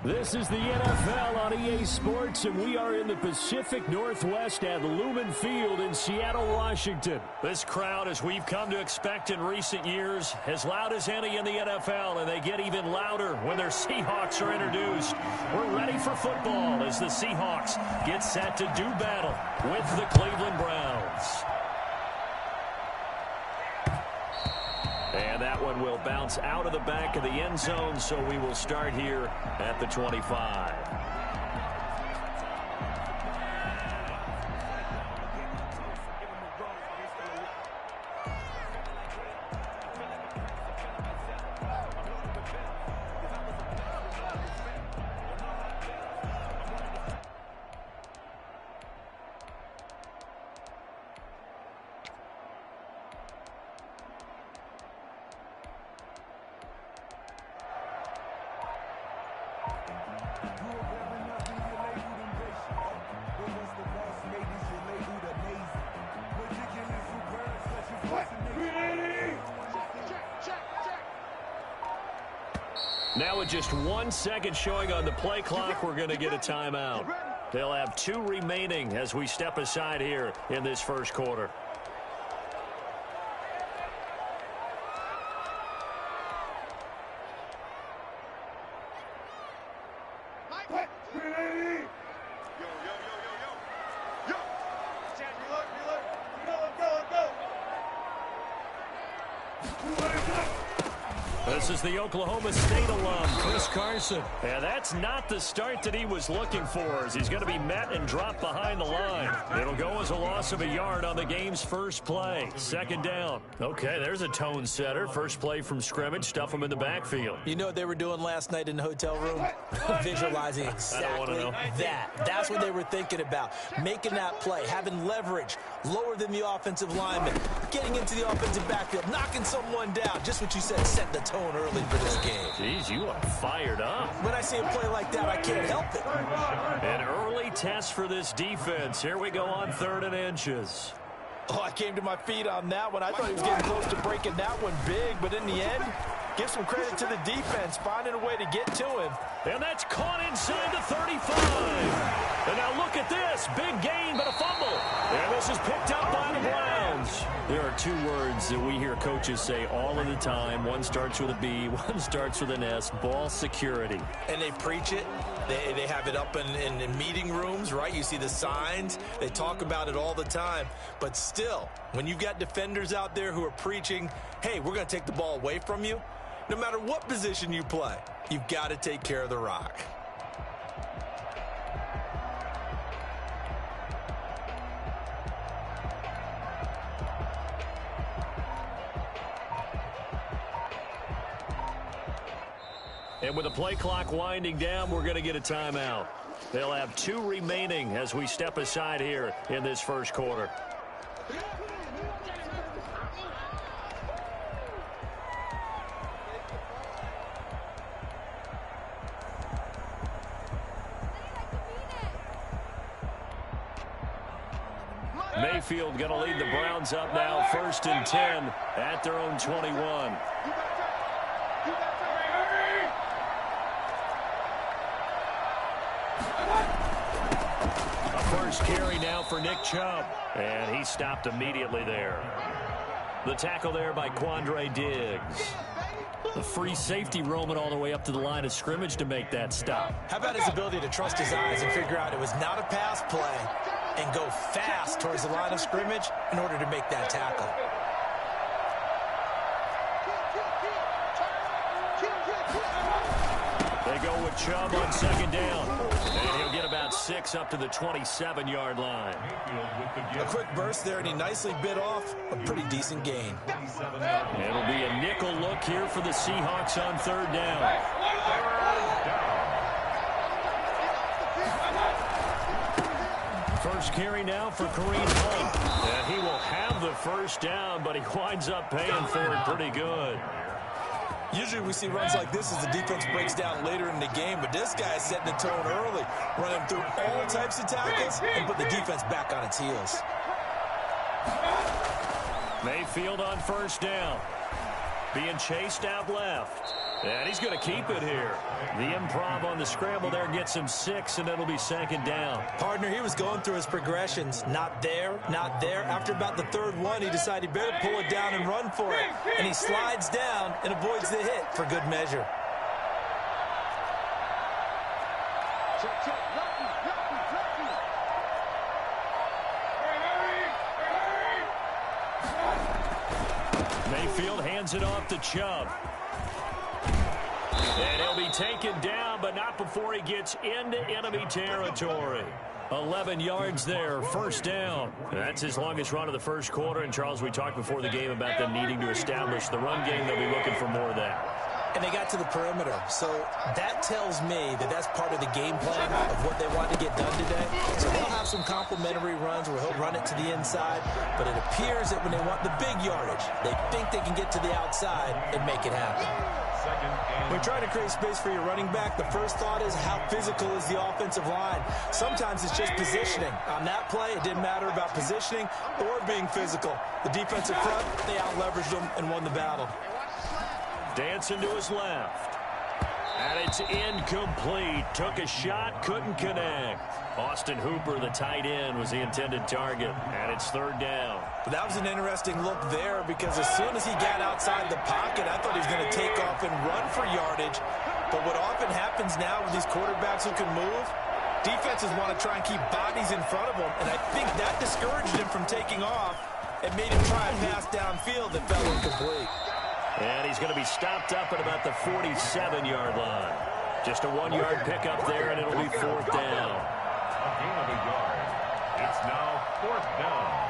This is the NFL on EA Sports, and we are in the Pacific Northwest at Lumen Field in Seattle, Washington. This crowd, as we've come to expect in recent years, as loud as any in the NFL, and they get even louder when their Seahawks are introduced. We're ready for football as the Seahawks get set to do battle with the Cleveland Browns. And that one will bounce out of the back of the end zone, so we will start here at the 25. Now with just 1 second showing on the play clock, we're going to get a timeout. They'll have 2 remaining as we step aside here in this first quarter. This is the Oklahoma State alum, Chris Carson. And that's not the start that he was looking for, as he's going to be met and dropped behind the line. It'll go as a loss of a yard on the game's first play. Second down. Okay, there's a tone setter. First play from scrimmage, stuff him in the backfield. You know what they were doing last night in the hotel room? Visualizing exactly that. That's what they were thinking about. Making that play, having leverage, lower than the offensive lineman, getting into the offensive backfield, knocking someone down. Just what you said, set the tone early for this game. Jeez, you are fired up. When I see a play like that, I can't help it. An early test for this defense. Here we go on 3rd and inches. Oh, I came to my feet on that one. I thought he was getting close to breaking that one big, but in the end, give some credit to the defense, finding a way to get to him. And that's caught inside the 35. And now look at this. Big gain, but a fumble. And this is picked up by the Browns. There are 2 words that we hear coaches say all of the time. One starts with a B, one starts with an S. Ball security. And they preach it. They have it up in meeting rooms, right? You see the signs. They talk about it all the time. But still, when you've got defenders out there who are preaching, hey, we're going to take the ball away from you, no matter what position you play, you've got to take care of the rock. And with the play clock winding down, we're going to get a timeout. They'll have 2 remaining as we step aside here in this first quarter. Mayfield going to lead the Browns up now, 1st and 10 at their own 21. First carry now for Nick Chubb. And he stopped immediately there. The tackle there by Quandre Diggs. The free safety roaming all the way up to the line of scrimmage to make that stop. How about his ability to trust his eyes and figure out it was not a pass play and go fast towards the line of scrimmage in order to make that tackle. They go with Chubb on 2nd down. And he'll get about 6 up to the 27-yard line. A quick burst there, and he nicely bit off a pretty decent gain. It'll be a nickel look here for the Seahawks on 3rd down. First carry now for Kareem Hunt. And he will have the first down, but he winds up paying for it pretty good. Usually we see runs like this as the defense breaks down later in the game, but this guy is setting the tone early, running through all types of tackles and put the defense back on its heels. Mayfield on 1st down. Being chased out left. And he's going to keep it here. The improv on the scramble there gets him 6, and it'll be second down. Partner, he was going through his progressions. Not there, not there. After about the third one, he decided he better pull it down and run for it. And he slides down and avoids the hit for good measure. Mayfield hands it off to Chubb. And he'll be taken down, but not before he gets into enemy territory. 11 yards there, first down. That's his longest run of the first quarter. And, Charles, we talked before the game about them needing to establish the run game. They'll be looking for more of that. And they got to the perimeter. So that tells me that that's part of the game plan of what they want to get done today. So they'll have some complimentary runs where he'll run it to the inside. But it appears that when they want the big yardage, they think they can get to the outside and make it happen. When you're trying to create space for your running back, the first thought is how physical is the offensive line. Sometimes it's just positioning. On that play, it didn't matter about positioning or being physical. The defensive front, they out-leveraged them and won the battle. Dancing to his left. And it's incomplete. Took a shot, couldn't connect. Austin Hooper, the tight end, was the intended target. And it's third down. But that was an interesting look there because as soon as he got outside the pocket, I thought he was going to take off and run for yardage. But what often happens now with these quarterbacks who can move, defenses want to try and keep bodies in front of them. And I think that discouraged him from taking off and made him try a pass downfield that fell incomplete. And he's going to be stopped up at about the 47-yard line. Just a 1-yard pickup there, and it'll be fourth down. A gain of a yard. It's now fourth down.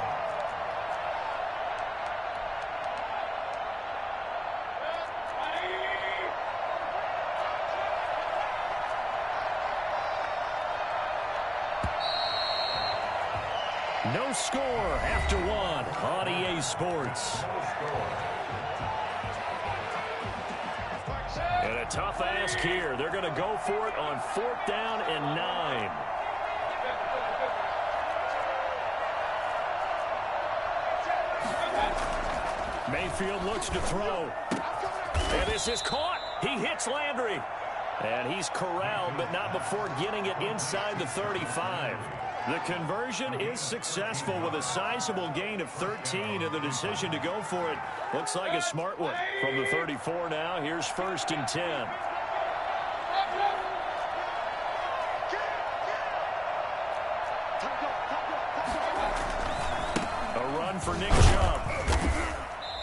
No score after one on EA Sports. And a tough ask here. They're going to go for it on fourth down and 9. Mayfield looks to throw. And this is caught. He hits Landry. And he's corralled, but not before getting it inside the 35. The conversion is successful with a sizable gain of 13, and the decision to go for it looks like a smart one. From the 34 now, here's first and 10. A run for Nick Chubb.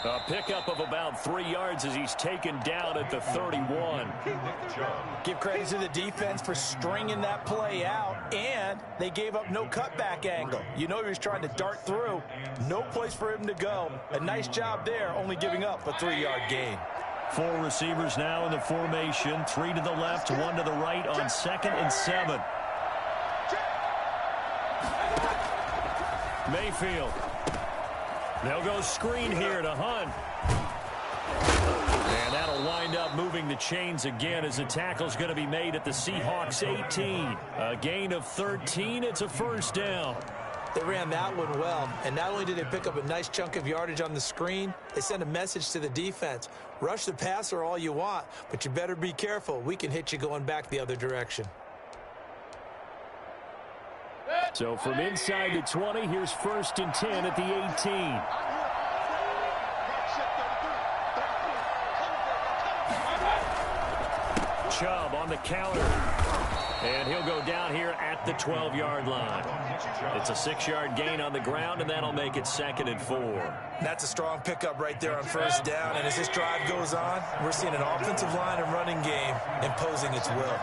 A pickup of about 3 yards as he's taken down at the 31. Give credit to the defense for stringing that play out, and they gave up no cutback angle. You know he was trying to dart through. No place for him to go. A nice job there, only giving up a 3-yard gain. 4 receivers now in the formation. 3 to the left, 1 to the right on 2nd and 7. Mayfield. They'll go screen here to Hunt. And that'll wind up moving the chains again as the tackle's going to be made at the Seahawks 18. A gain of 13. It's a first down. They ran that one well, and not only did they pick up a nice chunk of yardage on the screen, they sent a message to the defense. Rush the passer all you want, but you better be careful. We can hit you going back the other direction. So from inside the 20, here's first and 10 at the 18. Chubb on the counter. And he'll go down here at the 12-yard line. It's a 6-yard gain on the ground, and that'll make it 2nd and 4. That's a strong pickup right there on first down. And as this drive goes on, we're seeing an offensive line and running game imposing its will.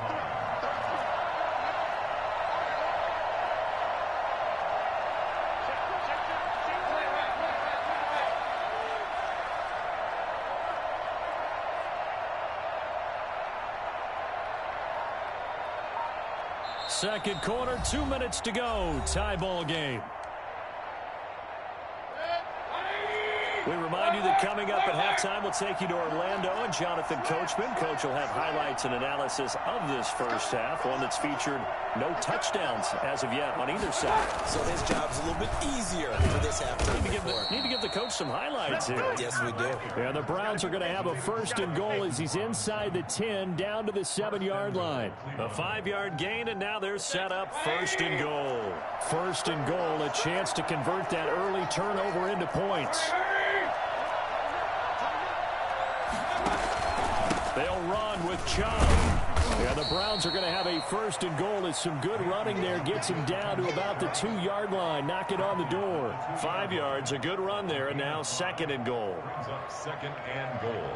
Second quarter, 2 minutes to go. Tie ball game. We remind you that coming up at halftime will take you to Orlando and Jonathan Coachman. Coach will have highlights and analysis of this first half, one that's featured no touchdowns as of yet on either side. So his job's a little bit easier for this half. Need to give the coach some highlights here. Yes, we do. And the Browns are going to have a first and goal as he's inside the 10 down to the 7-yard line. A 5-yard gain, and now they're set up first and goal. First and goal, a chance to convert that early turnover into points. They'll run with Chubb. And the Browns are going to have a first and goal as some good running there gets him down to about the 2-yard line. Knock it on the door. 5 yards, a good run there, and now second and goal. Brings up second and goal.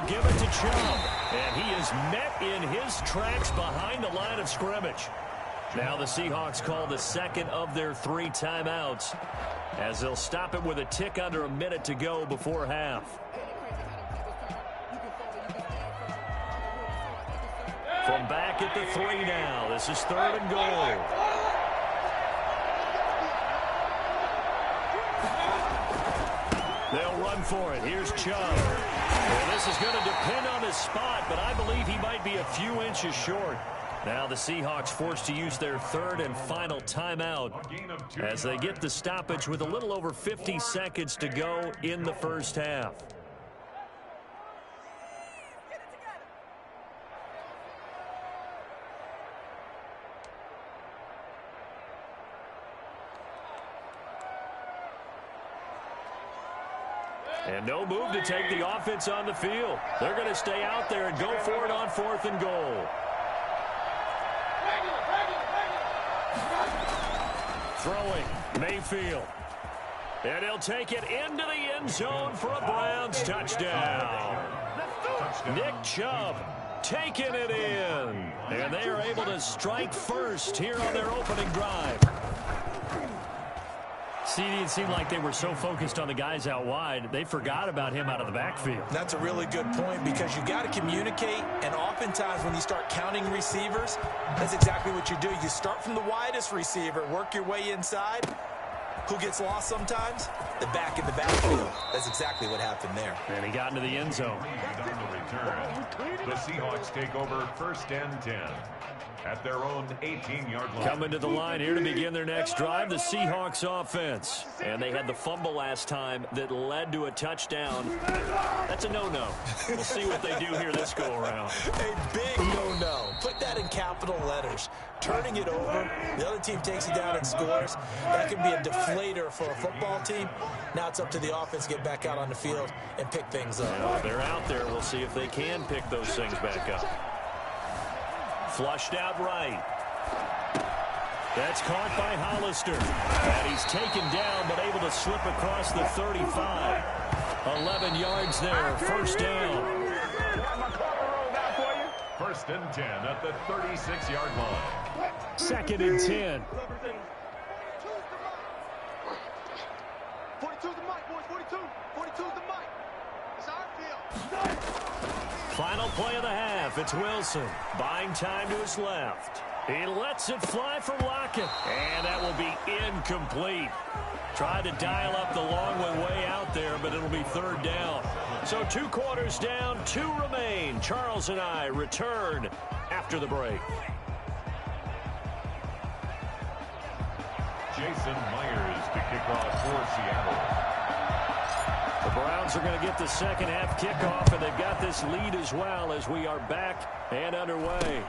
Give it to Chubb, and he is met in his tracks behind the line of scrimmage. Now the Seahawks call the second of their 3 timeouts as they'll stop it with a tick under a minute to go before half. From back at the 3 now, this is third and goal. They'll run for it. Here's Chubb. Well, this is going to depend on his spot, but I believe he might be a few inches short. Now the Seahawks forced to use their third and final timeout as they get the stoppage with a little over 50 seconds to go in the first half. And no move to take the offense on the field. They're going to stay out there and go for it on fourth and goal. Throwing, Mayfield. And he'll take it into the end zone for a Browns touchdown. Nick Chubb taking it in. And they are able to strike first here on their opening drive. See, it seemed like they were so focused on the guys out wide, they forgot about him out of the backfield. That's a really good point because you got to communicate, and oftentimes when you start counting receivers, that's exactly what you do. You start from the widest receiver, work your way inside. Who gets lost sometimes? The back in the backfield. That's exactly what happened there. And he got into the end zone. On the return, the Seahawks take over first and 10. At their own 18-yard line. Coming to the line here to begin their next drive, the Seahawks offense. And they had the fumble last time that led to a touchdown. That's a no-no. We'll see what they do here this go-around. A big no-no. Put that in capital letters. Turning it over, the other team takes it down and scores. That can be a deflator for a football team. Now it's up to the offense to get back out on the field and pick things up. Well, they're out there. We'll see if they can pick those things back up. Flushed out right. That's caught by Hollister. And he's taken down, but able to slip across the 35. 11 yards there, first down. First and 10 at the 36-yard line. Second and 10. 42's the mic, boys. 42. 42's the mic. It's our field. Final play of the half. It's Wilson. Buying time to his left. He lets it fly for Lockett. And that will be incomplete. Tried to dial up the long way out there, but it'll be third down. So 2 quarters down, 2 remain. Charles and I return after the break. Jason Myers to kick off for Seattle. The Browns are going to get the second half kickoff, and they've got this lead as well as we are back and underway.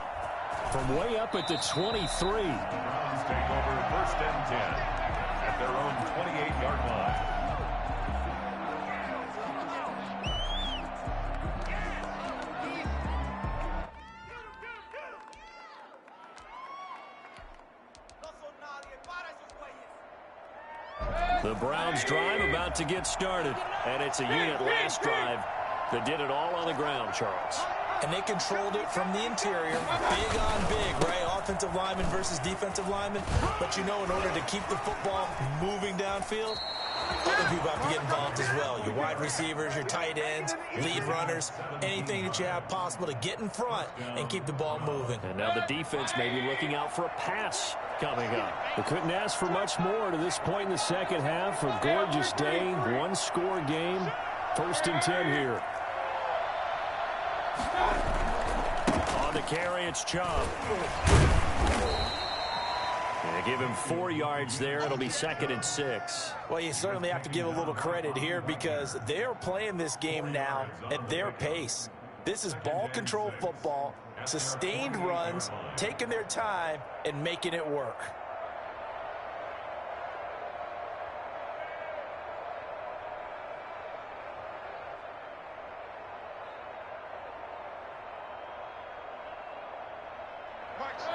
From way up at the 23. Browns take over first and 10 at their own 28-yard line. The Browns drive about to get started, and it's a unit last drive that did it all on the ground, Charles. And they controlled it from the interior. Big on big, right? Offensive lineman versus defensive lineman. But you know, in order to keep the football moving downfield, other people have to get involved as well. Your wide receivers, your tight ends, lead runners, anything that you have possible to get in front and keep the ball moving. And now the defense may be looking out for a pass coming up. They couldn't ask for much more to this point in the second half. A gorgeous day, one-score game. 1st and 10 here. On the carry, it's Chubb. They give him 4 yards there. It'll be 2nd and 6. Well, you certainly have to give a little credit here because they're playing this game now at their pace. This is ball control football, sustained runs, taking their time, and making it work.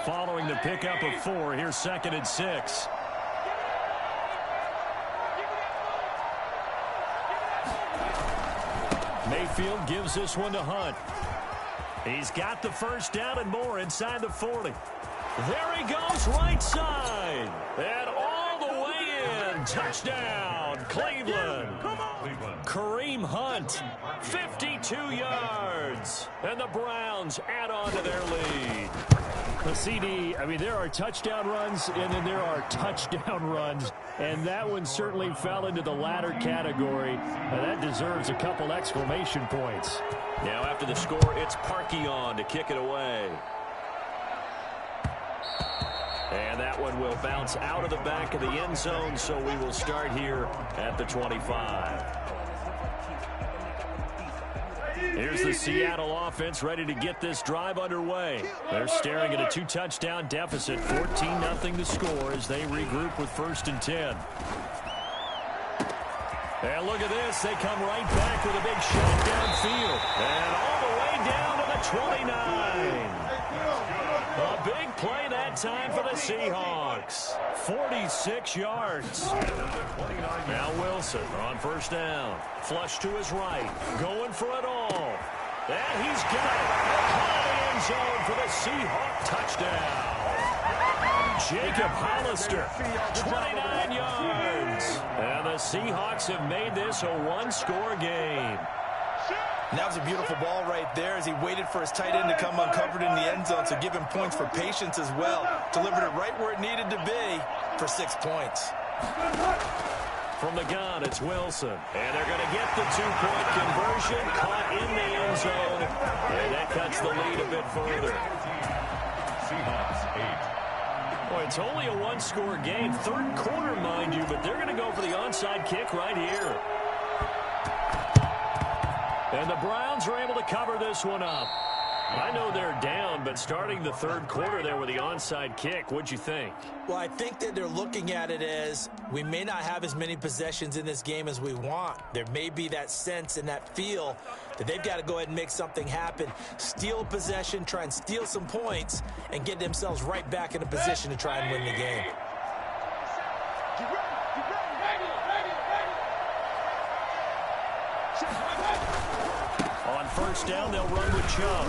Following the pickup of 4, here's 2nd and 6. Mayfield gives this one to Hunt. He's got the first down and more inside the 40. There he goes, right side. And all the way in. Touchdown, Cleveland. Kareem Hunt, 52 yards. And the Browns add on to their lead. The CD, I mean, there are touchdown runs, and then there are touchdown runs. And that one certainly fell into the latter category. That deserves a couple exclamation points. Now after the score, it's Parkey to kick it away. And that one will bounce out of the back of the end zone, so we will start here at the 25. Here's the Seattle offense ready to get this drive underway. They're staring at a 2-touchdown deficit, 14-0 to score as they regroup with 1st and 10. And look at this. They come right back with a big shot downfield. And all the way down to the 29. A big play that time for the Seahawks. 46 yards. Now Wilson on 1st down. Flush to his right. Going for it all. And he's got it. Caught in the end zone for the Seahawk touchdown. Jacob Hollister, 29 yards. And the Seahawks have made this a one-score game. And that was a beautiful ball right there as he waited for his tight end to come uncovered in the end zone, so give him points for patience as well. Delivered it right where it needed to be for 6 points. From the gun, it's Wilson. And they're going to get the 2-point conversion. Caught in the end zone. And that cuts the lead a bit further. Seahawks 8. Boy, it's only a one-score game. 3rd quarter, mind you, but they're going to go for the onside kick right here. And the Browns are able to cover this one up. I know they're down, but starting the 3rd quarter there with the onside kick, what'd you think? Well, I think that they're looking at it as we may not have as many possessions in this game as we want. There may be that sense and that feel that they've got to go ahead and make something happen. Steal a possession, try and steal some points, and get themselves right back in a position to try and win the game. On 1st down, they'll run with Chubb.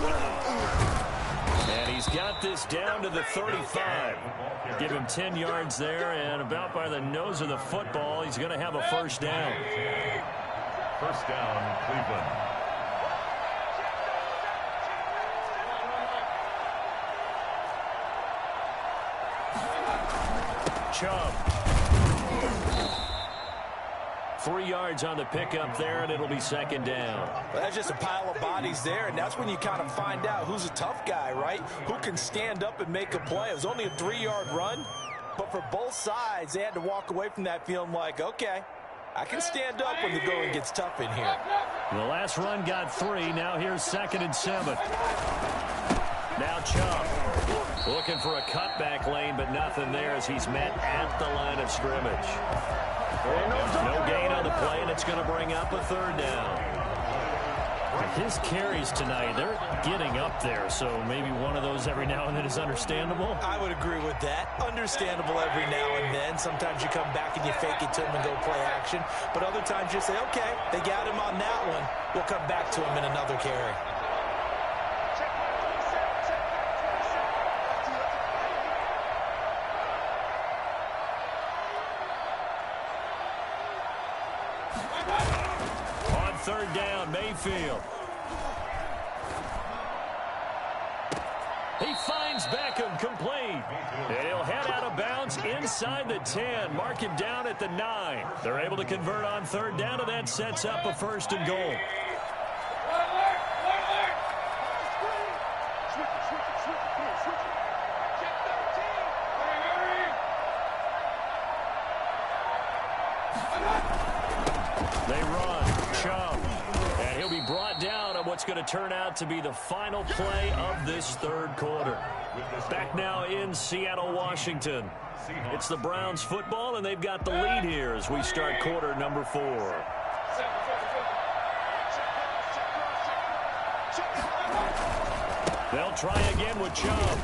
And he's got this down to the 35. Give him 10 yards there, and about by the nose of the football, he's going to have a 1st down. 1st down, Cleveland. Chubb. 3 yards on the pickup there, and it'll be 2nd down. Well, that's just a pile of bodies there, and that's when you kind of find out who's a tough guy, right? Who can stand up and make a play. It was only a 3-yard run, but for both sides, they had to walk away from that feeling like, okay, I can stand up when the going gets tough in here. The last run got 3. Now here's 2nd and 7. Now Chubb looking for a cutback lane, but nothing there as he's met at the line of scrimmage. No gain on the play, and it's going to bring up a 3rd down. His carries tonight, they're getting up there, so maybe one of those every now and then is understandable. I would agree with that. Understandable every now and then. Sometimes you come back and you fake it to him and go play action. But other times you say, okay, they got him on that one. We'll come back to him in another carry. down, Mayfield. He finds Beckham, complete. And he'll head out of bounds inside the 10. Mark him down at the 9. They're able to convert on third down, and that sets up a 1st and goal. They run, Chubb, and he'll be brought down on what's going to turn out to be the final play of this 3rd quarter. Back now in Seattle, Washington. It's the Browns football, and they've got the lead here as we start quarter number 4. They'll try again with Chubb.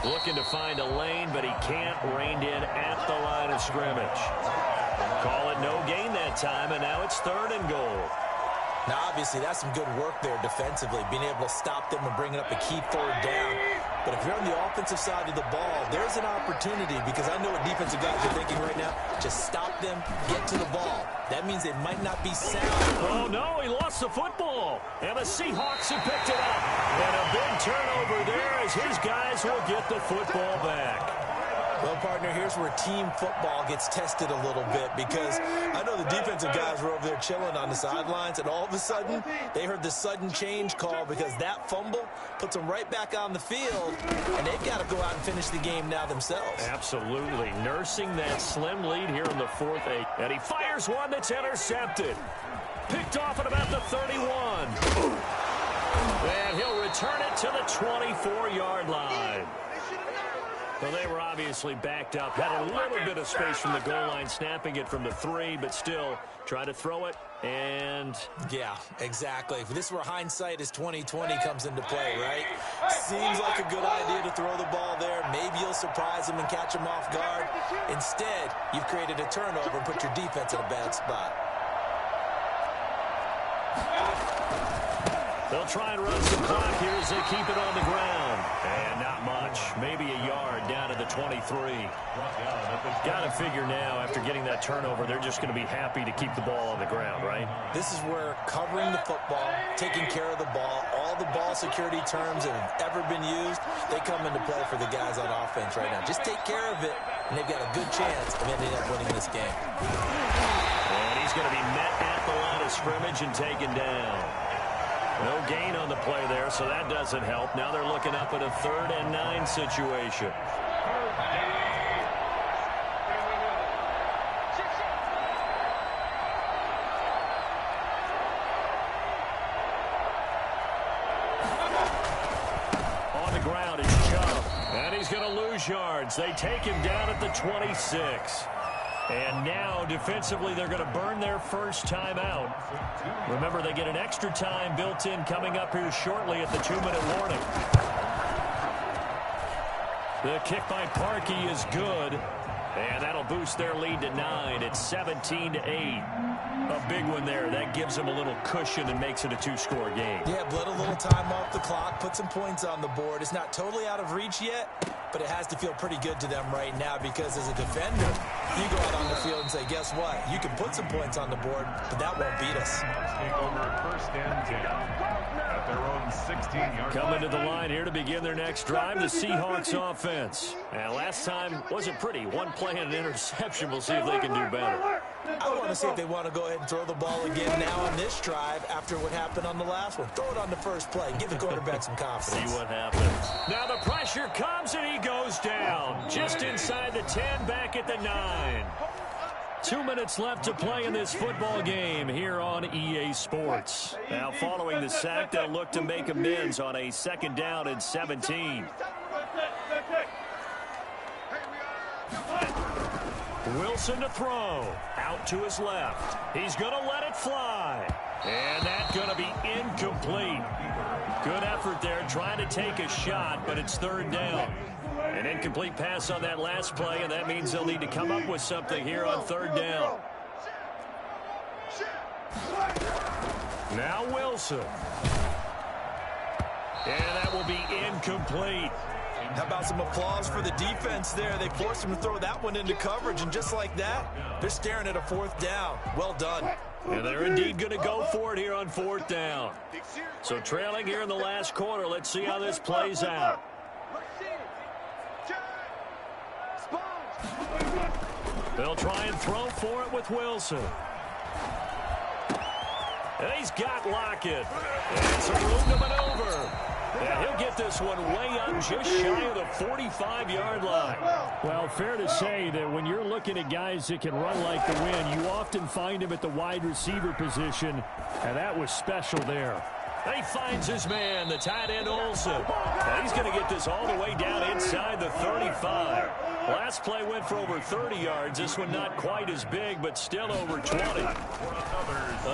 Looking to find a lane, but he can't. Reined in at the line of scrimmage. Call it no gain that time, and now it's 3rd and goal. Now, obviously, that's some good work there defensively, being able to stop them and bringing up a key 3rd down. But if you're on the offensive side of the ball, there's an opportunity, because I know what defensive guys are thinking right now. Just stop them, get to the ball. That means they might not be sound. Oh, no, he lost the football. And the Seahawks have picked it up. And a big turnover there as his guys will get the football back. Well, partner, here's where team football gets tested a little bit, because I know the defensive guys were over there chilling on the sidelines, and all of a sudden, they heard the sudden change call, because that fumble puts them right back on the field, and they've got to go out and finish the game now themselves. Absolutely. Nursing that slim lead here in the 4th. And he fires one that's intercepted. Picked off at about the 31. And he'll return it to the 24-yard line. Well, they were obviously backed up. Had a little bit of space from the goal line, snapping it from the 3, but still try to throw it. And yeah, exactly. If this were hindsight as 2020 comes into play, right? Seems like a good idea to throw the ball there. Maybe you'll surprise them and catch them off guard. Instead, you've created a turnover and put your defense in a bad spot. They'll try and run some clock here as they keep it on the ground. And not much. Maybe a yard down to the 23. Got to figure now, after getting that turnover, they're just going to be happy to keep the ball on the ground, right? This is where covering the football, taking care of the ball, all the ball security terms that have ever been used, they come into play for the guys on offense right now. Just take care of it, and they've got a good chance of ending up winning this game. And he's going to be met at the line of scrimmage and taken down. No gain on the play there, so that doesn't help. Now they're looking up at a 3rd and 9 situation. On the ground is Chubb, and he's going to lose yards. They take him down at the 26. And now, defensively, they're going to burn their first time out. Remember, they get an extra time built in coming up here shortly at the 2-minute warning. The kick by Parkey is good. And that'll boost their lead to 9. It's 17-8. A big one there. That gives them a little cushion and makes it a 2-score game. Yeah, bled a little time off the clock, put some points on the board. It's not totally out of reach yet, but it has to feel pretty good to them right now, because as a defender, you go out on the field and say, guess what? You can put some points on the board, but that won't beat us. Take over 1st and 10 at their own 16-yard line. Coming to the line here to begin their next drive, the Seahawks offense. And last time wasn't pretty. One play and an interception. We'll see if they can do better. I want to see if they want to go ahead and throw the ball again now on this drive after what happened on the last one. Throw it on the first play. Give the quarterback some confidence. See what happens. Now the pressure comes and he goes down. Just inside the 10, back at the 9. 2 minutes left to play in this football game here on EA Sports. Now following the sack, they'll look to make amends on a 2nd down and 17. Wilson to throw. Out to his left. He's going to let it fly. And that's going to be incomplete. Good effort there trying to take a shot, but it's 3rd down. An incomplete pass on that last play, and that means they'll need to come up with something here on 3rd down. Now Wilson. And that will be incomplete. How about some applause for the defense there? They forced him to throw that one into coverage, and just like that, they're staring at a 4th down. Well done. And they're indeed going to go for it here on 4th down. So trailing here in the last quarter. Let's see how this plays out. They'll try and throw for it with Wilson. And he's got Lockett. And some room to maneuver. And he'll get this one way up just shy of the 45-yard line. Well, fair to say that when you're looking at guys that can run like the wind, you often find him at the wide receiver position, and that was special there. He finds his man, the tight end Olsen. And he's going to get this all the way down inside the 35. Last play went for over 30 yards. This one not quite as big, but still over 20.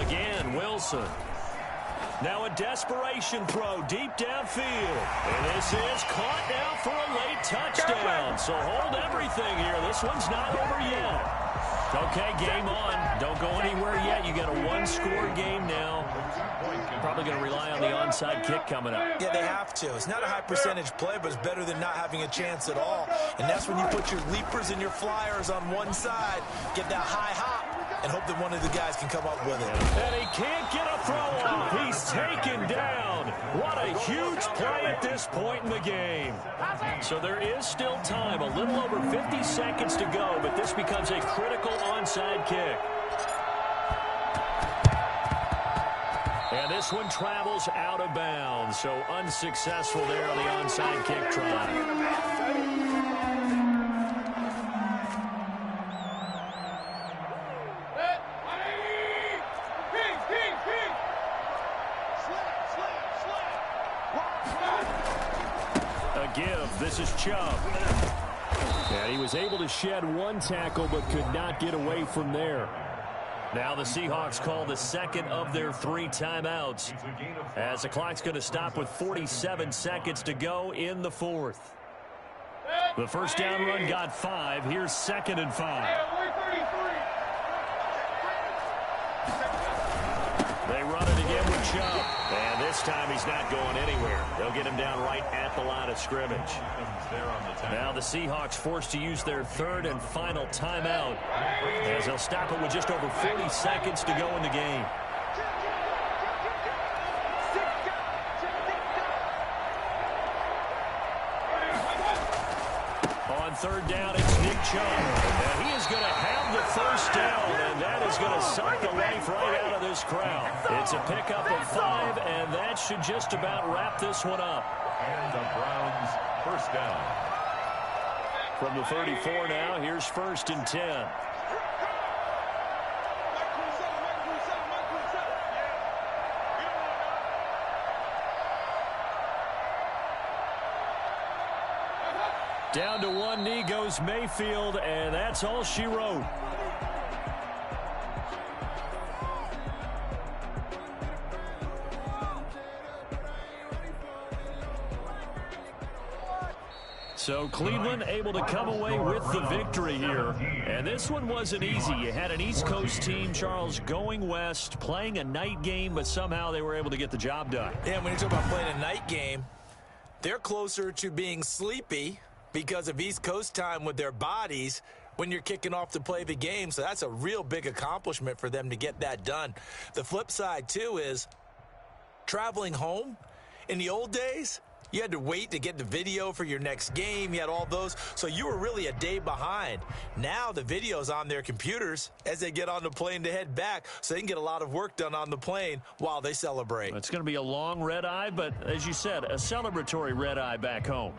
Again, Wilson. Now a desperation throw deep downfield. And this is caught now for a late touchdown. So hold everything here. This one's not over yet. Okay, game on. Don't go anywhere yet. You got a one-score game now. Probably going to rely on the onside kick coming up. Yeah, they have to. It's not a high percentage play, but it's better than not having a chance at all. And that's when you put your leapers and your flyers on one side, get that high hop, and hope that one of the guys can come up with it. And he can't get a throw off. He's taken down. What a huge play at this point in the game. So there is still time, a little over 50 seconds to go, but this becomes a critical onside kick. And this one travels out of bounds, so unsuccessful there on the onside kick try. Give. This is Chubb. And he was able to shed one tackle but could not get away from there. Now the Seahawks call the second of their 3 timeouts as the clock's going to stop with 47 seconds to go in the 4th. The first down run got 5. Here's 2nd and 5. They run it again with Chubb. And this time he's not going anywhere. They'll get him down right at the line of scrimmage. Now the Seahawks forced to use their 3rd and final timeout as they'll stop it with just over 40 seconds to go in the game. On 3rd down, it's Nick Chubb. And he is going to have the first down, and that is going to suck the life right out of this crowd. It's a pickup of 5, and that should just about wrap this one up. And the Browns first down. From the 34 now, here's 1st and 10. Down to one knee goes Mayfield, and that's all she wrote. So Cleveland able to come away with the victory here. And this one wasn't easy. You had an East Coast team, Charles, going west, playing a night game, but somehow they were able to get the job done. Yeah, when you're talking about playing a night game, they're closer to being sleepy because of East Coast time with their bodies when you're kicking off to play the game. So that's a real big accomplishment for them to get that done. The flip side, too, is traveling home. In the old days, you had to wait to get the video for your next game. You had all those. So you were really a day behind. Now the video's on their computers as they get on the plane to head back, so they can get a lot of work done on the plane while they celebrate. It's going to be a long red eye, but as you said, a celebratory red eye back home.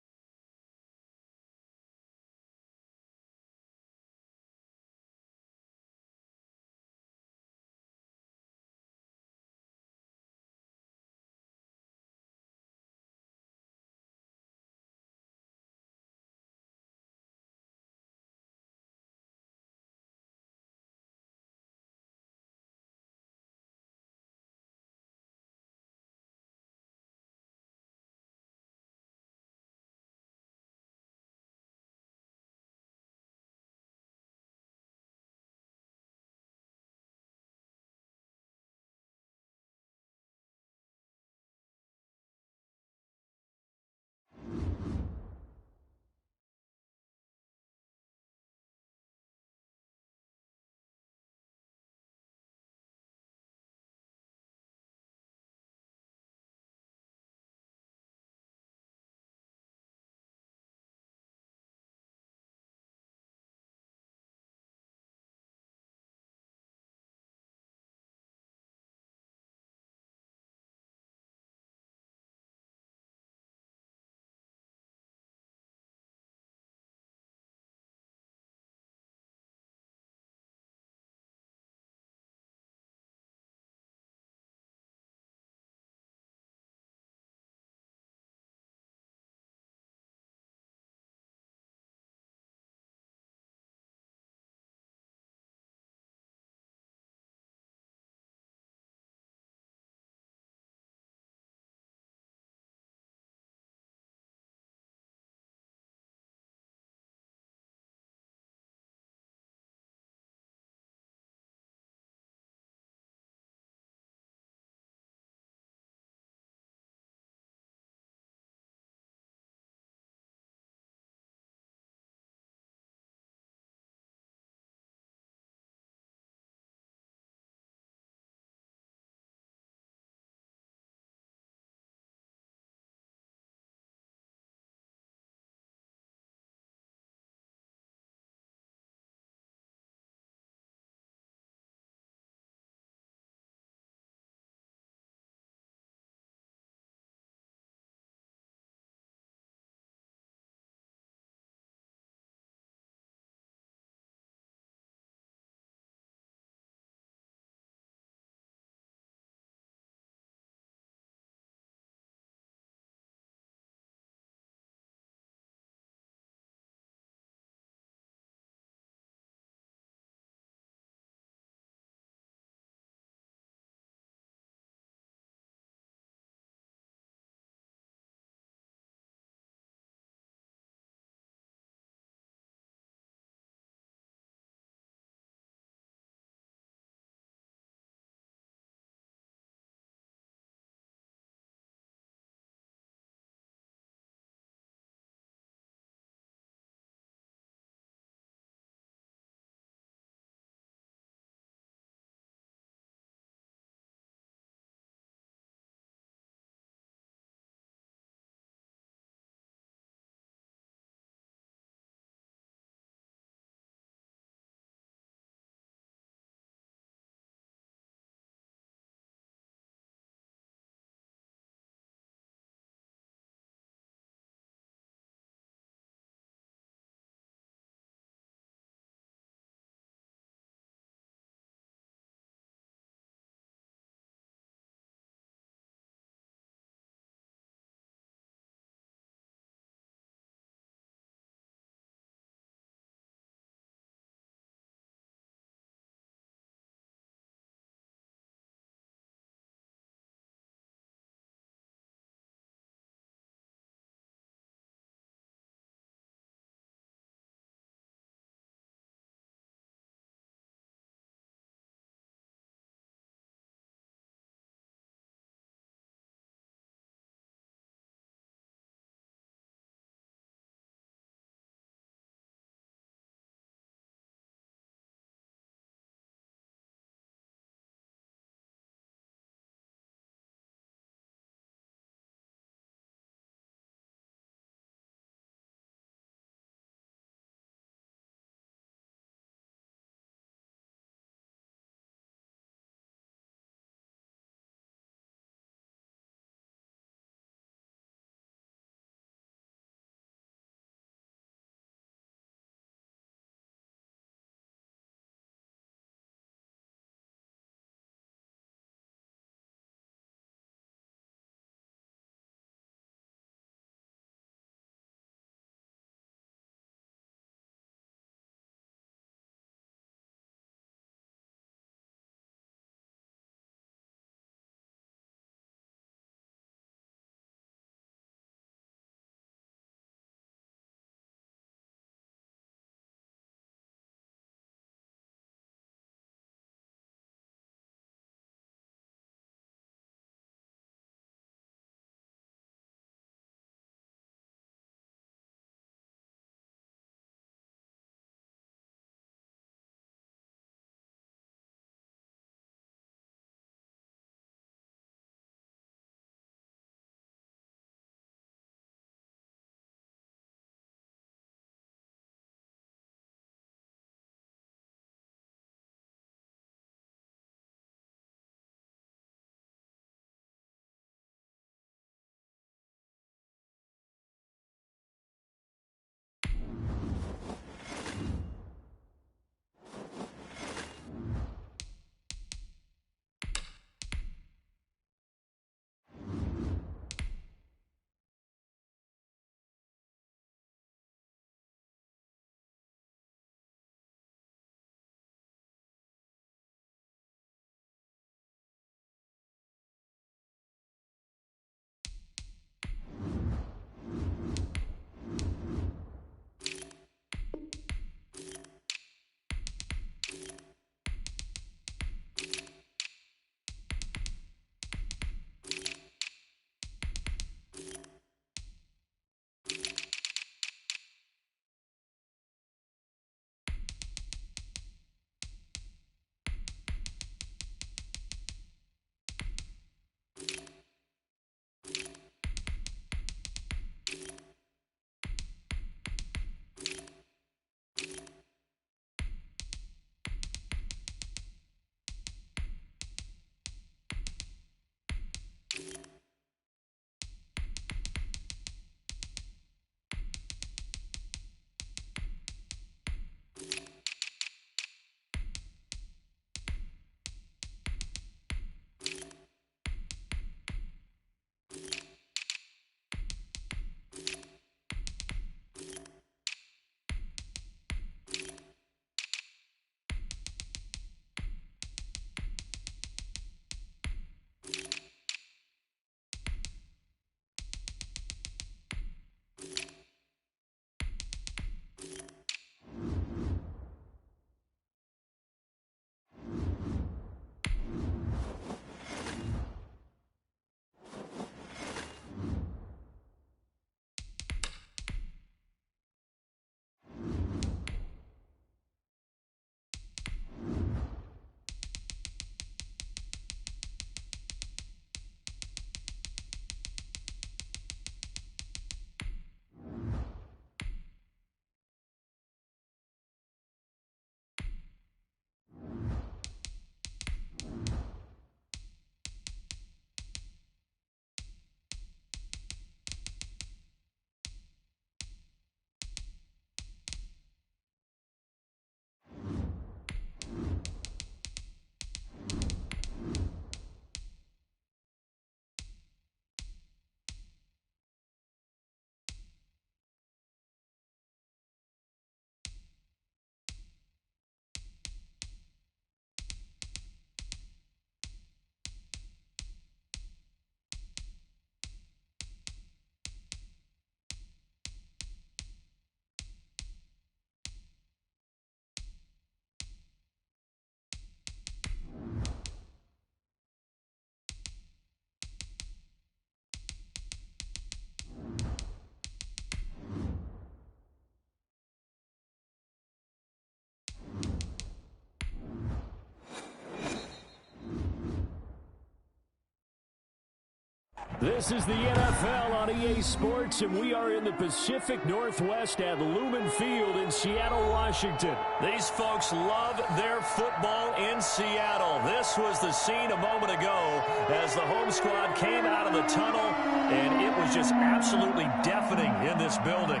This is the NFL on EA Sports, and we are in the Pacific Northwest at Lumen Field in Seattle, Washington. These folks love their football in Seattle. This was the scene a moment ago as the home squad came out of the tunnel, and it was just absolutely deafening in this building.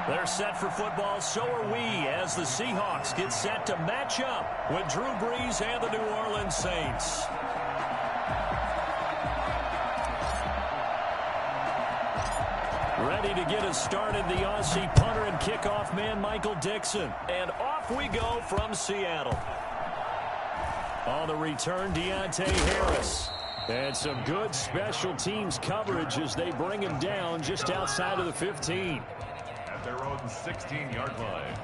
They're set for football, so are we, as the Seahawks get set to match up with Drew Brees and the New Orleans Saints. Ready to get us started, the Aussie punter and kickoff man, Michael Dixon. And off we go from Seattle. On the return, Deontay Harris. And some good special teams coverage as they bring him down just outside of the 15. At their own 16-yard line.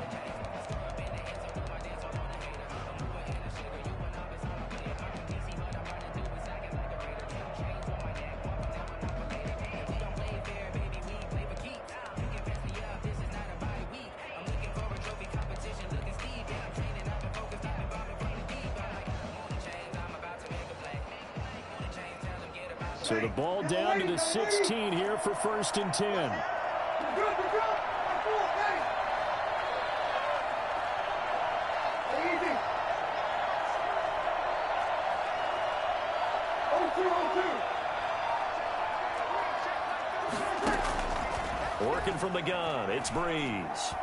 So the ball down to the 16 here for 1st and 10. Working from the gun, it's Brees.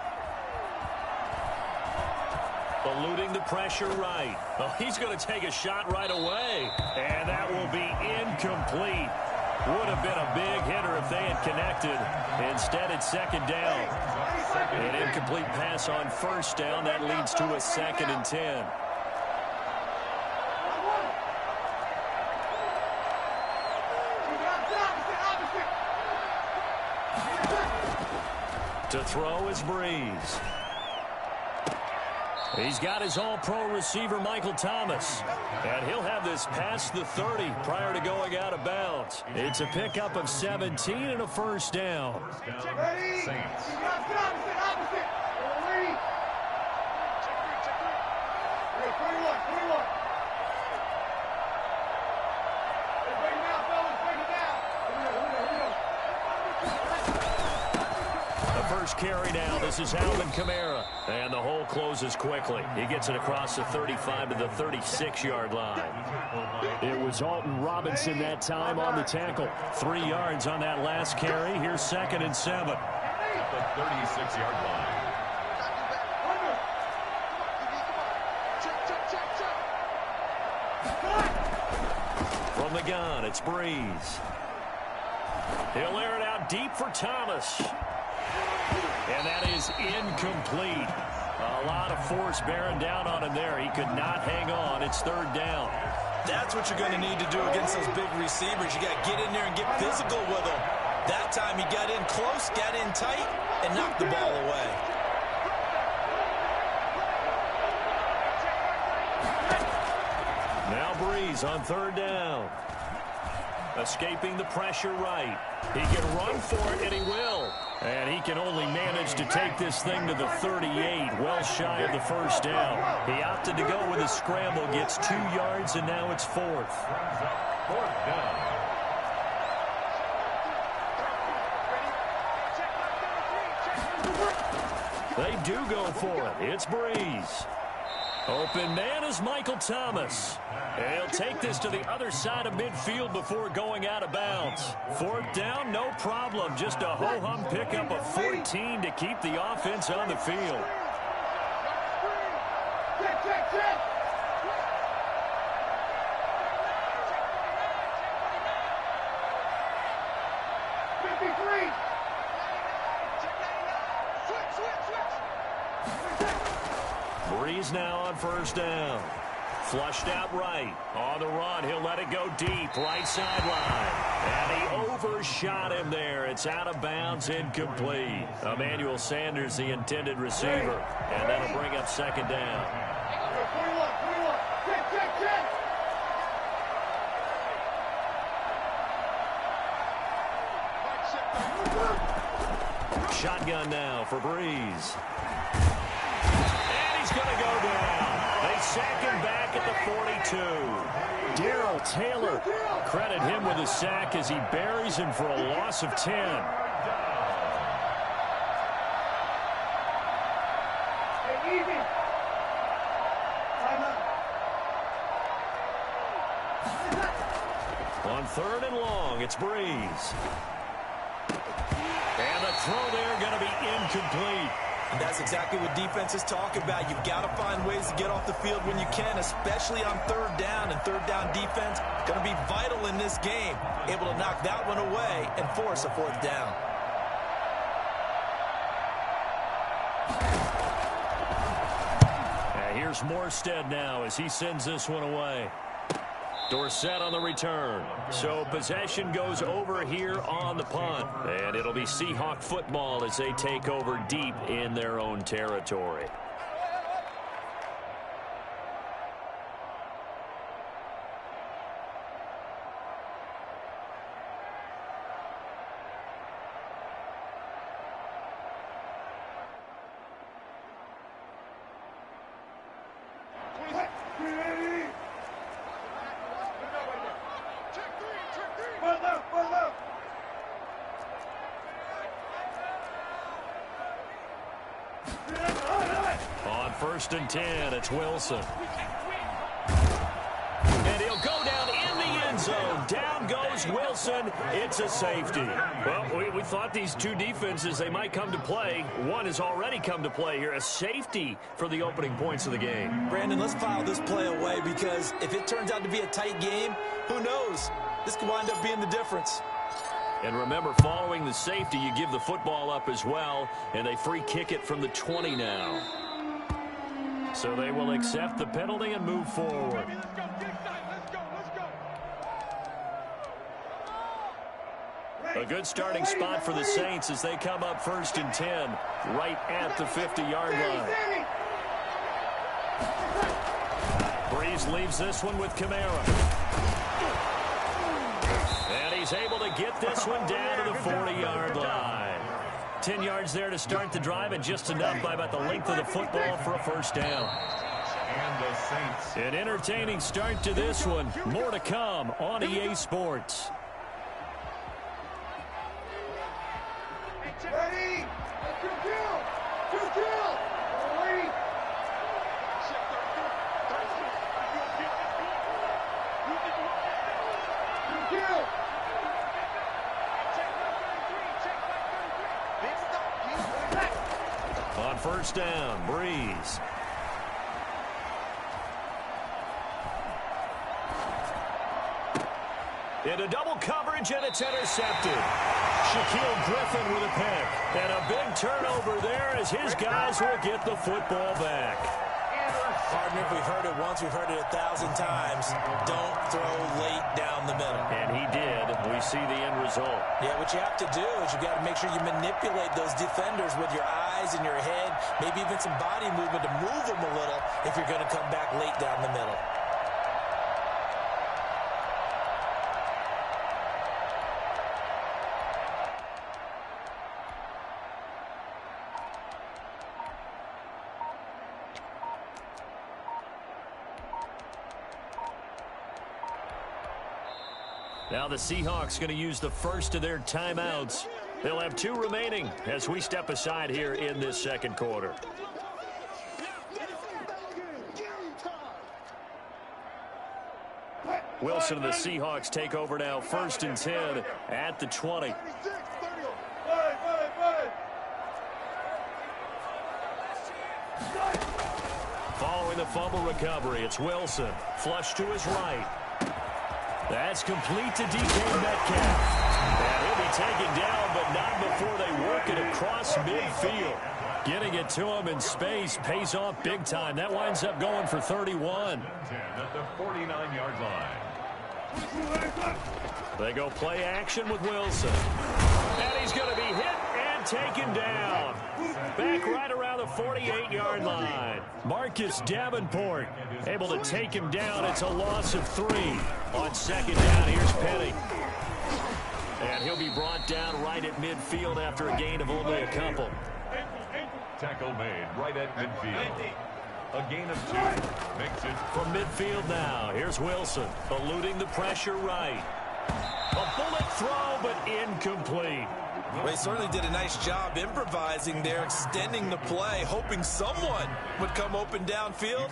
Eluding the pressure right. Oh, he's going to take a shot right away. And that will be incomplete. Would have been a big hitter if they had connected. Instead, it's 2nd down. An incomplete pass on 1st down. That leads to a 2nd and 10. To throw is Brees. He's got his all-pro receiver, Michael Thomas. And he'll have this past the 30 prior to going out of bounds. It's a pickup of 17 and a 1st down. Saints. Carry now. This is Alvin Kamara. And the hole closes quickly. He gets it across the 35 to the 36-yard line. It was Alton Robinson that time on the tackle. 3 yards on that last carry. Here's 2nd and 7. At the 36-yard line. From the gun, it's Brees. He'll air it out deep for Thomas. And that is incomplete. A lot of force bearing down on him there. He could not hang on. It's 3rd down. That's what you're going to need to do against those big receivers. You got to get in there and get physical with them. That time he got in close, got in tight, and knocked the ball away. Now Brees on 3rd down. Escaping the pressure right. He can run for it, and he will. And he can only manage to take this thing to the 38, well shy of the 1st down. He opted to go with a scramble, gets 2 yards, and now it's 4th. 4th down. They do go for it. It's Brees. Open man is Michael Thomas. And he'll take this to the other side of midfield before going out of bounds. 4th down, no problem. Just a ho-hum pickup of 14 to keep the offense on the field. Brees now on 1st down. Flushed out right. On the run, he'll let it go deep. Right sideline. And he overshot him there. It's out of bounds, incomplete. Emmanuel Sanders, the intended receiver. And that'll bring up 2nd down. Shotgun now for Brees. And he's going to go down. They sack him back at the 42. Darrell Taylor, credit him with a sack as he buries him for a loss of 10. On 3rd and long, it's Breeze. And the throw there going to be incomplete. And that's exactly what defenses talk about. You've got to find ways to get off the field when you can, especially on 3rd down. And 3rd down defense going to be vital in this game. Able to knock that one away and force a 4th down. Here's Morstead now as he sends this one away. Dorsett on the return. So possession goes over here on the punt. And it'll be Seahawk football as they take over deep in their own territory. On 1st and 10, it's Wilson. And he'll go down in the end zone. Down goes Wilson. It's a safety. Well, we thought these two defenses, they might come to play. One has already come to play here. A safety for the opening points of the game. Brandon, let's file this play away because if it turns out to be a tight game, who knows? This could wind up being the difference. And remember, following the safety, you give the football up as well, and they free kick it from the 20 now. So they will accept the penalty and move forward. A good starting spot for the Saints as they come up 1st and 10, right at the 50-yard line. Breeze leaves this one with Kamara. And he's able to get this one down to the 40-yard line. 10 yards there to start the drive, and just enough by about the length of the football for a 1st down. An entertaining start to this one. More to come on EA Sports. Ready? Good kill! Good kill! Ready? Good kill! On 1st down, Breeze. Into double coverage, and it's intercepted. Shaquille Griffin with a pick. And a big turnover there as his guys will get the football back. Partner, if we've heard it once, we've heard it 1,000 times. Don't throw late down the middle. And he did. We see the end result. Yeah, what you have to do is you got to make sure you manipulate those defenders with your eyes and your head, maybe even some body movement to move them a little if you're going to come back late down the middle. Now the Seahawks going to use the first of their timeouts. They'll have 2 remaining as we step aside here in this 2nd quarter. Wilson and the Seahawks take over now, 1st and 10 at the 20. Following the fumble recovery, it's Wilson. Flush to his right. That's complete to DK Metcalf. And he'll be taken down, but not before they work it across midfield. Getting it to him in space pays off big time. That winds up going for 31. At the 49-yard line. They go play action with Wilson. And he's going to be hit and taken down. Back right around the 48-yard line. Marcus Davenport able to take him down. It's a loss of 3. On 2nd down, here's Penny. And he'll be brought down right at midfield after a gain of only a couple. Tackle made right at midfield. A gain of 2. Makes it from midfield now. Here's Wilson, eluding the pressure right. A bullet throw, but incomplete. Well, he certainly did a nice job improvising there, extending the play, hoping someone would come open downfield,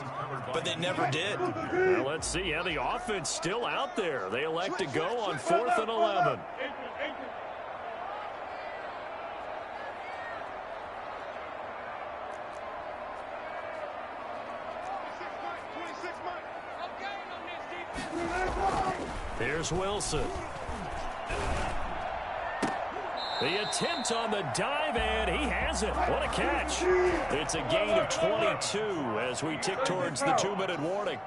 but they never did. Well, let's see how the offense still out there. They elect to go on 4th and 11. Here's Wilson. The attempt on the dive, and he has it. What a catch. It's a gain of 22 as we tick towards the 2-minute warning.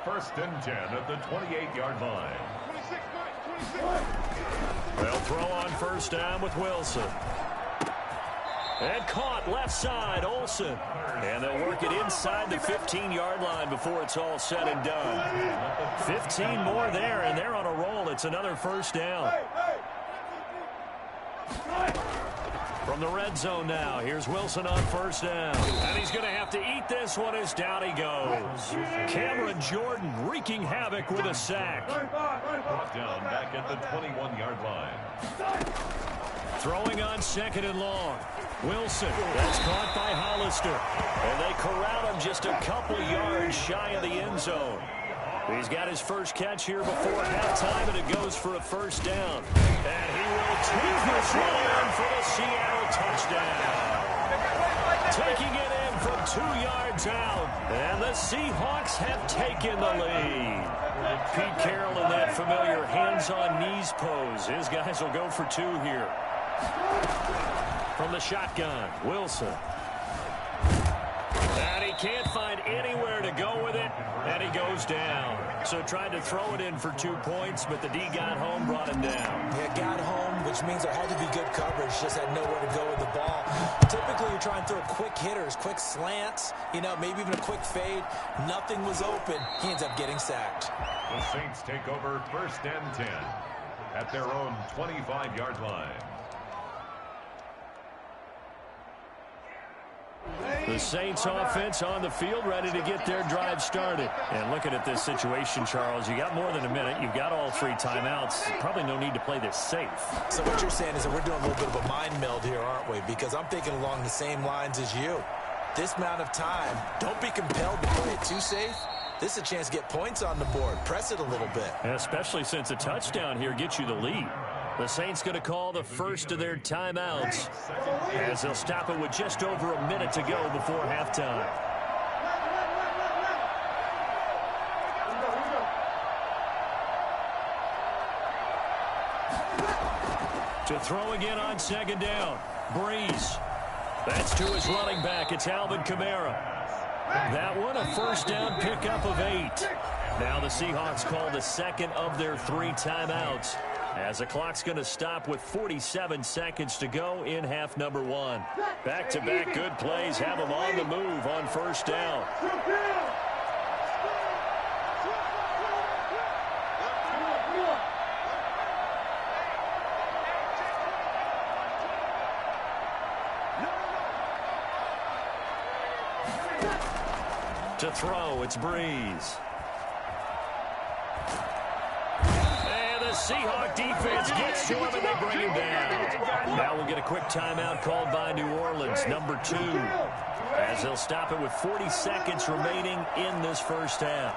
1st and 10 at the 28-yard line. They'll throw on 1st down with Wilson. And caught left side, Olsen. And they'll work it inside the 15-yard line before it's all said and done. 15 more there, and they're on a roll. It's another 1st down. From the red zone now, here's Wilson on 1st down. And he's going to have to eat this one as down he goes. Cameron Jordan wreaking havoc with a sack. Brought down back at the 21-yard line. Throwing on 2nd and long. Wilson, that's caught by Hollister. And they corral him just a couple yards shy of the end zone. He's got his first catch here before halftime, and it goes for a 1st down. And he will take this one in for the Seattle touchdown. Taking it in from 2 yards out, and the Seahawks have taken the lead. Pete Carroll in that familiar hands-on-knees pose. His guys will go for 2 here. From the shotgun, Wilson. And he can't find anywhere to go with it, and he goes down. So tried to throw it in for 2 points, but the D got home, brought him down. Yeah, got home, which means there had to be good coverage, just had nowhere to go with the ball. Typically, you're trying to throw quick hitters, quick slants, maybe even a quick fade. Nothing was open. He ends up getting sacked. The Saints take over 1st and 10 at their own 25-yard line. The Saints offense on the field, ready to get their drive started. And looking at this situation, Charles, you got more than a minute. You've got all 3 timeouts. Probably no need to play this safe. So what you're saying is that we're doing a little bit of a mind meld here, aren't we? Because I'm thinking along the same lines as you. This amount of time, don't be compelled to play it too safe. This is a chance to get points on the board. Press it a little bit. And especially since a touchdown here gets you the lead. The Saints going to call the first of their timeouts as they'll stop it with just over a minute to go before halftime. To throw again on 2nd down. Breeze. That's to his running back. It's Alvin Kamara. That one, a 1st down pickup of 8. Now the Seahawks call the 2nd of their 3 timeouts, as the clock's going to stop with 47 seconds to go in half number 1. Back-to-back good plays have them on the move on 1st down. To throw, it's Breeze. Seahawk defense gets to him, and they bring him down. Now we'll get a quick timeout called by New Orleans, number 2, as they'll stop it with 40 seconds remaining in this 1st half.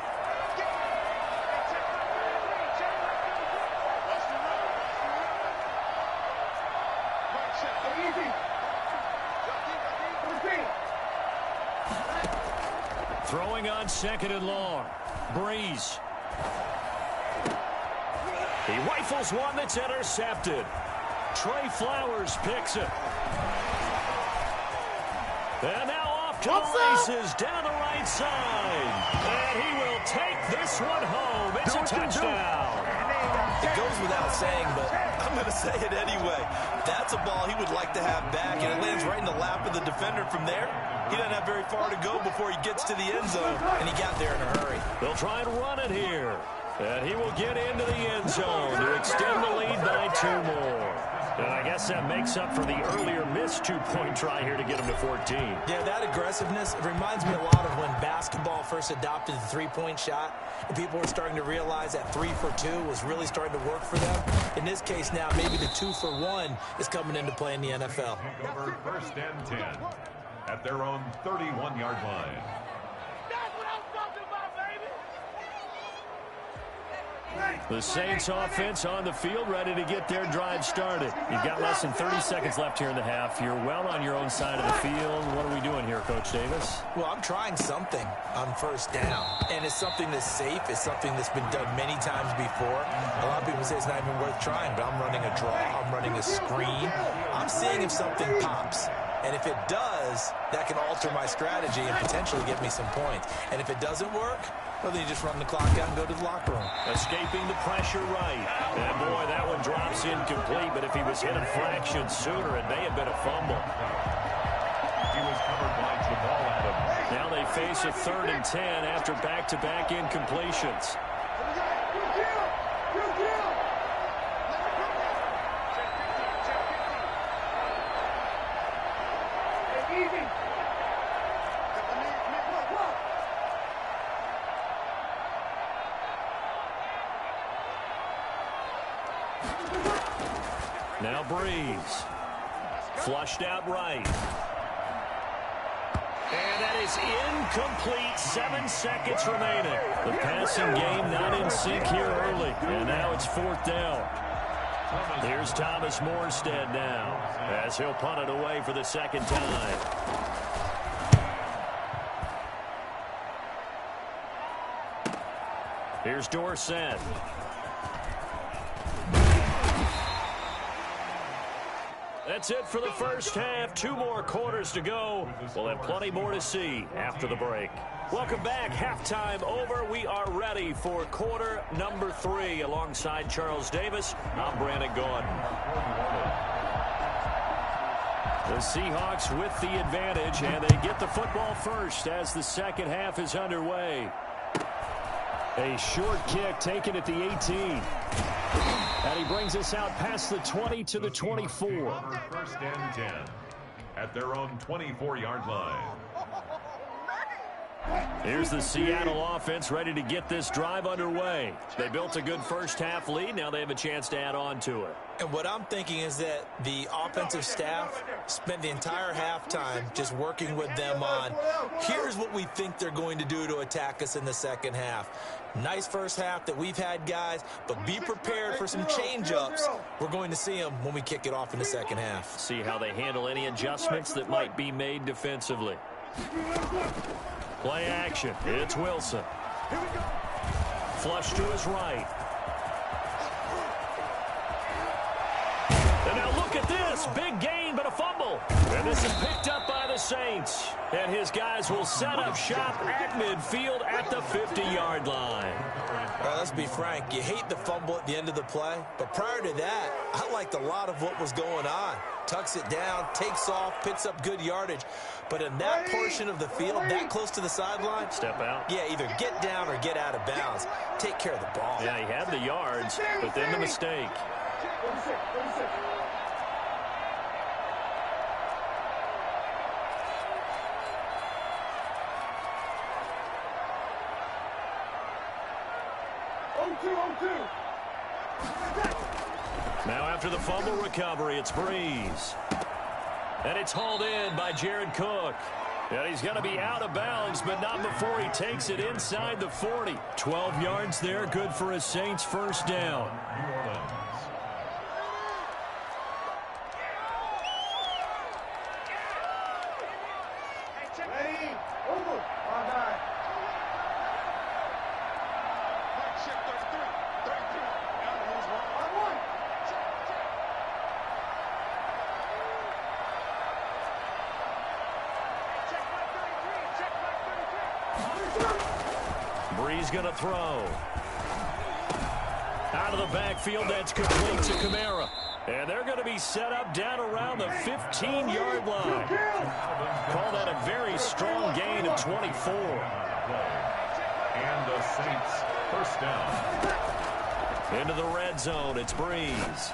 Throwing on 2nd and long. Breeze. He rifles one that's intercepted. Trey Flowers picks it. And now off to the races down the right side. And he will take this one home. It's a touchdown. It goes without saying, but I'm going to say it anyway. That's a ball he would like to have back, and it lands right in the lap of the defender from there. He doesn't have very far to go before he gets to the end zone, and he got there in a hurry. They'll try and run it here. And he will get into the end zone to extend the lead by 2 more. And I guess that makes up for the earlier missed two-point try here to get him to 14. Yeah, that aggressiveness, it reminds me a lot of when basketball first adopted the three-point shot, and people were starting to realize that 3 for 2 was really starting to work for them. In this case now, maybe the 2 for 1 is coming into play in the NFL. Take over 1st and 10 at their own 31-yard line. The Saints offense on the field, ready to get their drive started. You've got less than 30 seconds left here in the half. You're well on your own side of the field. What are we doing here, Coach Davis? Well, I'm trying something on 1st down, and it's something that's safe. It's something that's been done many times before. A lot of people say it's not even worth trying, but I'm running a draw. I'm running a screen. I'm seeing if something pops. And if it does, that can alter my strategy and potentially get me some points. And if it doesn't work, well, then you just run the clock out and go to the locker room. Escaping the pressure right. And, boy, that one drops incomplete. But if he was hit a fraction sooner, it may have been a fumble. He was covered by Jamal Adams. Now they face a 3rd and 10 after back-to-back incompletions. Now Breeze. Flushed out right. And that is incomplete. 7 seconds remaining. The passing game not in sync here early. And now it's 4th down. Here's Thomas Morstead now as he'll punt it away for the 2nd time. Here's Dorsett. That's it for the first half. 2 more quarters to go. We'll have plenty more to see after the break. Welcome back. Halftime over. We are ready for quarter number 3. Alongside Charles Davis, I'm Brandon Gordon. The Seahawks with the advantage, and they get the football first as the second half is underway. A short kick taken at the 18. And he brings us out past the 20 to the 24. 1st and 10 at their own 24-yard line. Here's the Seattle offense ready to get this drive underway. They built a good first half lead. Now they have a chance to add on to it. And what I'm thinking is that the offensive staff spent the entire halftime just working with them on, here's what we think they're going to do to attack us in the second half. Nice first half that we've had, guys, but be prepared for some change-ups. We're going to see them when we kick it off in the second half. See how they handle any adjustments that might be made defensively. Play action. It's Wilson. Flush to his right. And now look at this. Big gain, but a fumble. And this is picked up by the Saints. And his guys will set up shop at midfield at the 50-yard line. Let's be frank. You hate the fumble at the end of the play. But prior to that, I liked a lot of what was going on. Tucks it down, takes off, picks up good yardage. But in that portion of the field, that close to the sideline, step out. Yeah, either get down or get out of bounds. Take care of the ball. Yeah, he had the yards, but then the mistake. Now after the fumble recovery, it's Breeze. And it's hauled in by Jared Cook. And he's going to be out of bounds, but not before he takes it inside the 40. 12 yards there, good for a Saints first down. Breeze going to throw. Out of the backfield, that's complete to Kamara. And they're going to be set up down around the 15-yard line. Call that a very strong gain of 24. And the Saints first down. Into the red zone, it's Breeze.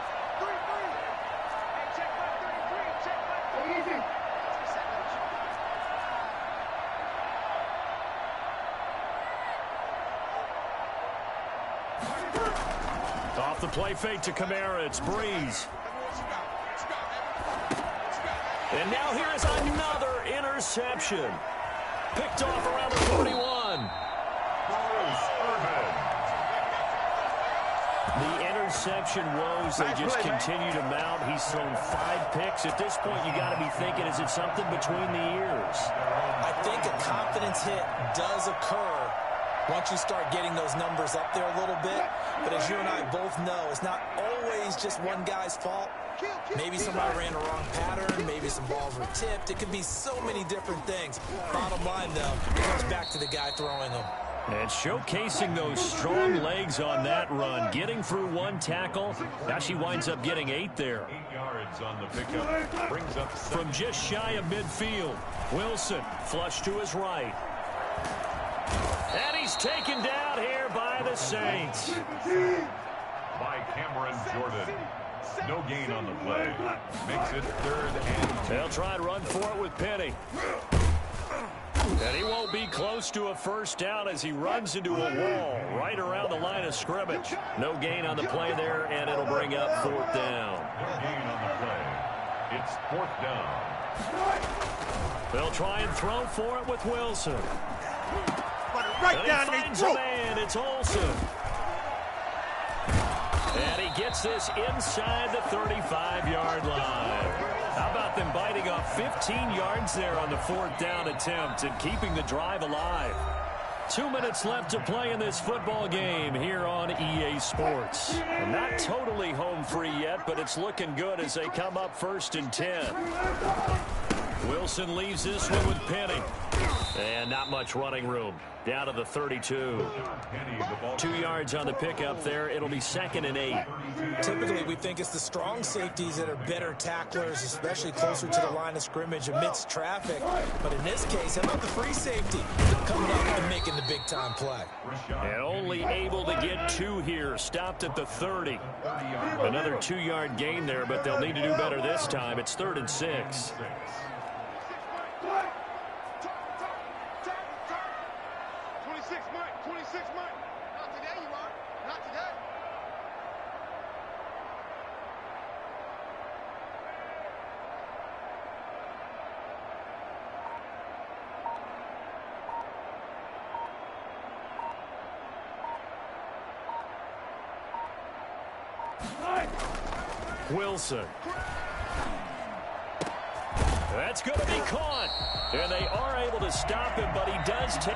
Off the play fake to Kamara, it's Breeze. And now here is another interception. Picked off around the 41. The interception woes, they just continue to mount. He's thrown 5 picks. At this point, you got to be thinking, is it something between the ears? I think a confidence hit does occur once you start getting those numbers up there a little bit. But as you and I both know, it's not always just one guy's fault. Maybe somebody ran a wrong pattern. Maybe some balls were tipped. It could be so many different things. Bottom line, though, it goes back to the guy throwing them. And showcasing those strong legs on that run. Getting through 1 tackle. Now she winds up getting 8 there. 8 yards on the pickup. Brings up 7. From just shy of midfield, Wilson flush to his right. And he's taken down here by the Saints. By Cameron Jordan. No gain on the play. Makes it 3rd and 2. They'll try and run for it with Penny. And he won't be close to a first down as he runs into a wall right around the line of scrimmage. No gain on the play there, and it'll bring up 4th down. No gain on the play. It's 4th down. They'll try and throw for it with Wilson. Right and down he finds the a man. It's Olsen. And he gets this inside the 35-yard line. How about them biting off 15 yards there on the 4th down attempt and keeping the drive alive? 2 minutes left to play in this football game here on EA Sports. And not totally home free yet, but it's looking good as they come up 1st and 10. Wilson leaves this one with Penny. And not much running room. Down to the 32. 2 yards on the pickup there. It'll be 2nd and 8. Typically, we think it's the strong safeties that are better tacklers, especially closer to the line of scrimmage amidst traffic. But in this case, how about the free safety coming up and making the big-time play? And only able to get 2 here. Stopped at the 30. Another 2-yard gain there, but they'll need to do better this time. It's 3rd and 6. 26, Mike. Not today, you are. Not today. Wilson. That's going to be caught. And they are able to stop him, but he does take...